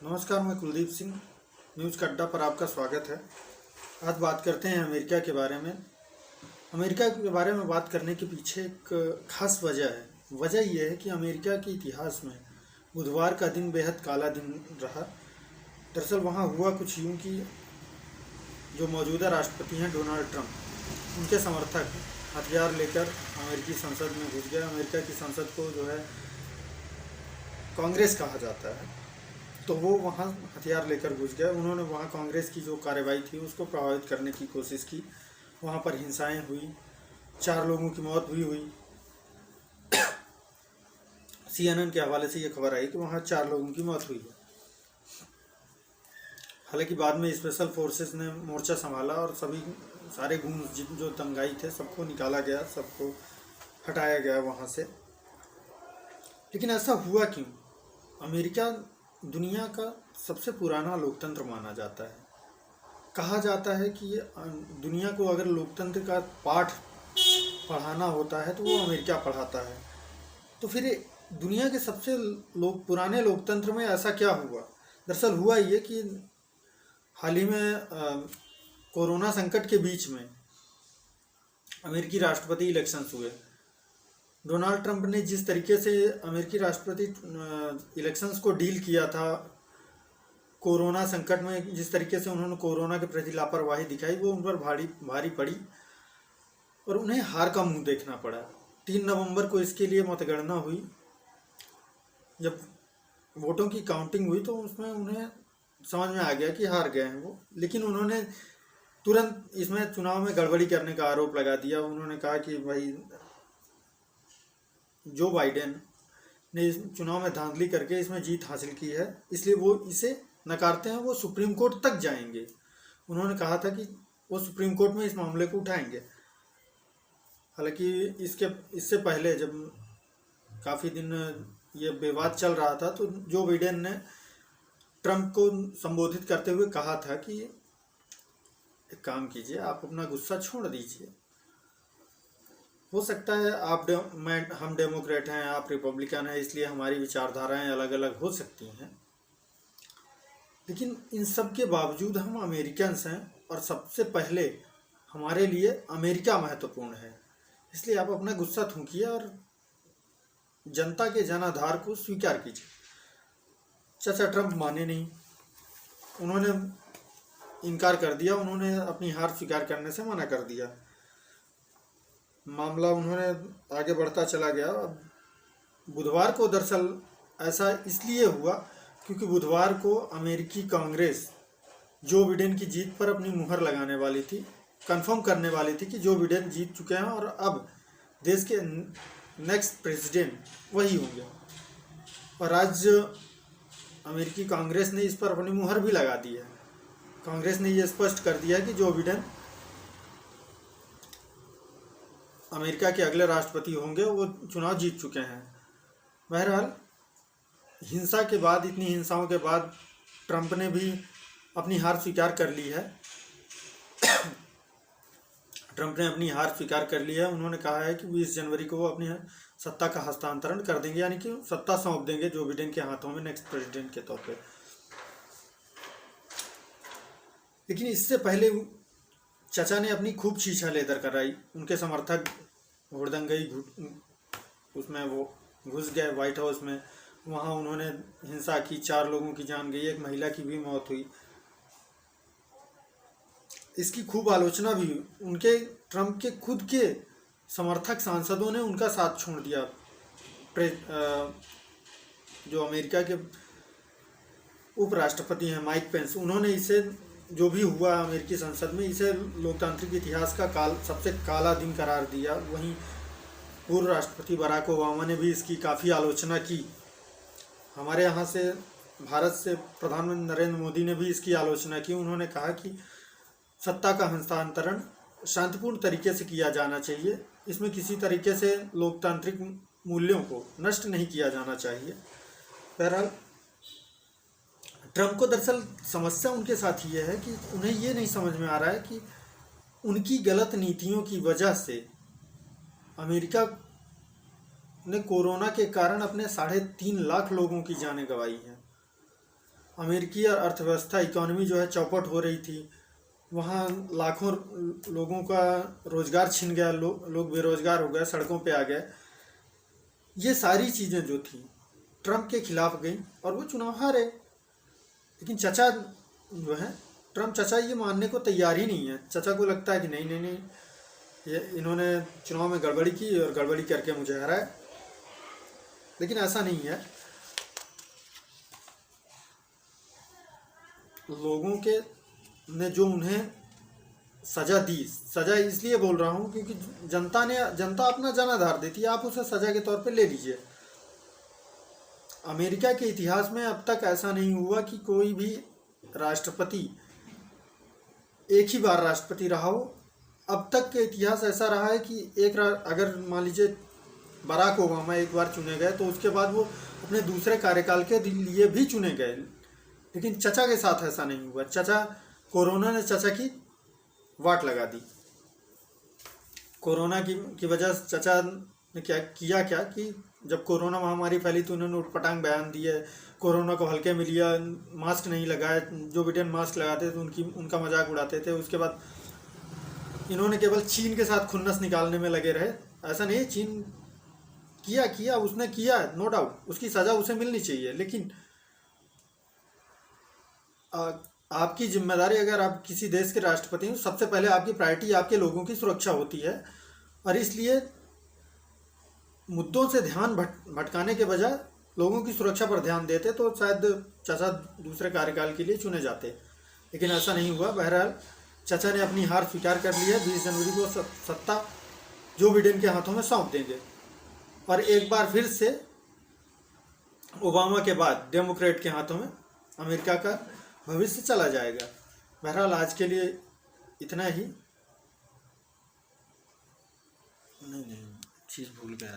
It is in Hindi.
नमस्कार, मैं कुलदीप सिंह। न्यूज़ का अड्डा पर आपका स्वागत है। आज बात करते हैं अमेरिका के बारे में। अमेरिका के बारे में बात करने के पीछे एक खास वजह है। वजह यह है कि अमेरिका के इतिहास में बुधवार का दिन बेहद काला दिन रहा। दरअसल वहाँ हुआ कुछ यूँ कि जो मौजूदा राष्ट्रपति हैं डोनाल्ड ट्रंप, उनके समर्थक हथियार लेकर अमेरिकी संसद में घुस गए। अमेरिका की संसद को जो है कांग्रेस कहा जाता है, तो वो वहाँ हथियार लेकर घुस गए। उन्होंने वहाँ कांग्रेस की जो कार्रवाई थी उसको प्रभावित करने की कोशिश की। वहाँ पर हिंसाएं हुई, 4 लोगों की मौत भी हुई। CNN के हवाले से ये खबर आई कि वहाँ 4 लोगों की मौत हुई है। हालांकि बाद में स्पेशल फोर्सेस ने मोर्चा संभाला और सारे गुंड जो दंगाई थे सबको निकाला गया, सबको हटाया गया वहाँ से। लेकिन ऐसा हुआ क्यों? अमेरिका दुनिया का सबसे पुराना लोकतंत्र माना जाता है। कहा जाता है कि दुनिया को अगर लोकतंत्र का पाठ पढ़ाना होता है तो वो अमेरिका पढ़ाता है। तो फिर दुनिया के सबसे पुराने लोकतंत्र में ऐसा क्या हुआ? दरअसल हुआ ये कि हाल ही में कोरोना संकट के बीच में अमेरिकी राष्ट्रपति इलेक्शंस हुए। डोनाल्ड ट्रंप ने जिस तरीके से अमेरिकी राष्ट्रपति इलेक्शंस को डील किया था, कोरोना संकट में जिस तरीके से उन्होंने कोरोना के प्रति लापरवाही दिखाई, वो उन पर भारी पड़ी और उन्हें हार का मुंह देखना पड़ा। 3 नवंबर को इसके लिए मतगणना हुई। जब वोटों की काउंटिंग हुई तो उसमें उन्हें समझ में आ गया कि हार गए हैं वो, लेकिन उन्होंने तुरंत इसमें चुनाव में गड़बड़ी करने का आरोप लगा दिया। उन्होंने कहा कि भाई जो बाइडेन ने इस चुनाव में धांधली करके इसमें जीत हासिल की है, इसलिए वो इसे नकारते हैं, वो सुप्रीम कोर्ट तक जाएंगे। उन्होंने कहा था कि वो सुप्रीम कोर्ट में इस मामले को उठाएंगे। हालांकि इससे पहले जब काफ़ी दिन ये विवाद चल रहा था तो जो बाइडेन ने ट्रंप को संबोधित करते हुए कहा था कि एक काम कीजिए, आप अपना गुस्सा छोड़ दीजिए। हो सकता है हम डेमोक्रेट हैं, आप रिपब्लिकन हैं, इसलिए हमारी विचारधाराएं अलग अलग हो सकती हैं, लेकिन इन सब के बावजूद हम अमेरिकन्स हैं और सबसे पहले हमारे लिए अमेरिका महत्वपूर्ण है। इसलिए आप अपना गुस्सा थूकिए और जनता के जनाधार को स्वीकार कीजिए। चाचा ट्रंप माने नहीं, उन्होंने इनकार कर दिया, उन्होंने अपनी हार स्वीकार करने से मना कर दिया। मामला उन्होंने आगे बढ़ता चला गया। बुधवार को दरअसल ऐसा इसलिए हुआ क्योंकि बुधवार को अमेरिकी कांग्रेस जो बाइडेन की जीत पर अपनी मुहर लगाने वाली थी, कंफर्म करने वाली थी कि जो बाइडेन जीत चुके हैं और अब देश के नेक्स्ट प्रेसिडेंट वही होंगे। और आज अमेरिकी कांग्रेस ने इस पर अपनी मुहर भी लगा दी है। कांग्रेस ने यह स्पष्ट कर दिया कि जो बाइडेन अमेरिका के अगले राष्ट्रपति होंगे वो चुनाव जीत चुके हैं। बहरहाल हिंसा के बाद, इतनी हिंसाओं के बाद ट्रंप ने भी अपनी हार स्वीकार कर ली है। ट्रंप ने अपनी हार स्वीकार कर ली है। उन्होंने कहा है कि 20 जनवरी को वो अपनी सत्ता का हस्तांतरण कर देंगे, यानी कि सत्ता सौंप देंगे जो बाइडेन के हाथों में नेक्स्ट प्रेसिडेंट के तौर पे। लेकिन इससे पहले चाचा ने अपनी खूब छीछा लेदर कराई। उनके समर्थक हुड़दंगई उसमें वो घुस गए व्हाइट हाउस में। वहाँ उन्होंने हिंसा की, 4 लोगों की जान गई, एक महिला की भी मौत हुई। इसकी खूब आलोचना भी हुई। उनके ट्रंप के खुद के समर्थक सांसदों ने उनका साथ छोड़ दिया। जो अमेरिका के उपराष्ट्रपति हैं माइक पेंस, उन्होंने इसे, जो भी हुआ अमेरिकी संसद में, इसे लोकतांत्रिक इतिहास का सबसे काला दिन करार दिया। वहीं पूर्व राष्ट्रपति बराक ओबामा ने भी इसकी काफ़ी आलोचना की। हमारे यहाँ से, भारत से प्रधानमंत्री नरेंद्र मोदी ने भी इसकी आलोचना की। उन्होंने कहा कि सत्ता का हस्तांतरण शांतिपूर्ण तरीके से किया जाना चाहिए, इसमें किसी तरीके से लोकतांत्रिक मूल्यों को नष्ट नहीं किया जाना चाहिए। बहरहाल ट्रंप को दरअसल समस्या उनके साथ ये है कि उन्हें ये नहीं समझ में आ रहा है कि उनकी गलत नीतियों की वजह से अमेरिका ने कोरोना के कारण अपने 3.5 लाख लोगों की जानें गंवाई हैं। अमेरिकी अर्थव्यवस्था इकोनॉमी जो है चौपट हो रही थी, वहाँ लाखों लोगों का रोजगार छिन गया, लोग बेरोजगार हो गए, सड़कों पे आ गए। ये सारी चीज़ें जो थी ट्रम्प के खिलाफ गई और वो चुनाव हारे। लेकिन चचा जो है, ट्रम्प चचा ये मानने को तैयार ही नहीं है। चचा को लगता है कि नहीं नहीं नहीं, ये इन्होंने चुनाव में गड़बड़ी की और गड़बड़ी करके मुझे हराया। लेकिन ऐसा नहीं है। लोगों के ने जो उन्हें सज़ा दी, सज़ा इसलिए बोल रहा हूँ क्योंकि जनता अपना जनाधार देती है, आप उसे सज़ा के तौर पे ले लीजिए। अमेरिका के इतिहास में अब तक ऐसा नहीं हुआ कि कोई भी राष्ट्रपति एक ही बार राष्ट्रपति रहा हो। अब तक के इतिहास ऐसा रहा है कि अगर मान लीजिए बराक ओबामा एक बार चुने गए तो उसके बाद वो अपने दूसरे कार्यकाल के लिए भी चुने गए। लेकिन चचा के साथ ऐसा नहीं हुआ। कोरोना ने चचा की वाट लगा दी। कोरोना की वजह से चचा ने क्या कि जब कोरोना महामारी फैली तो उन्होंने उटपटांग बयान दिए, कोरोना को हल्के में लिया, मास्क नहीं लगाए। जो बिडेन मास्क लगाते थे उनका मजाक उड़ाते थे। उसके बाद इन्होंने केवल चीन के साथ खुन्नस निकालने में लगे रहे। ऐसा नहीं, चीन उसने किया, नो डाउट, उसकी सज़ा उसे मिलनी चाहिए। लेकिन आपकी जिम्मेदारी, अगर आप किसी देश के राष्ट्रपति हैं, सबसे पहले आपकी प्रायोरिटी आपके लोगों की सुरक्षा होती है। और इसलिए मुद्दों से ध्यान भटकाने के बजाय लोगों की सुरक्षा पर ध्यान देते तो शायद चचा दूसरे कार्यकाल के लिए चुने जाते। लेकिन ऐसा नहीं हुआ। बहरहाल चचा ने अपनी हार स्वीकार कर ली है। 20 जनवरी को सत्ता जो बिडेन के हाथों में सौंप देंगे और एक बार फिर से ओबामा के बाद डेमोक्रेट के हाथों में अमेरिका का भविष्य चला जाएगा। बहरहाल आज के लिए इतना ही। नहीं, चीज़ भूल गया।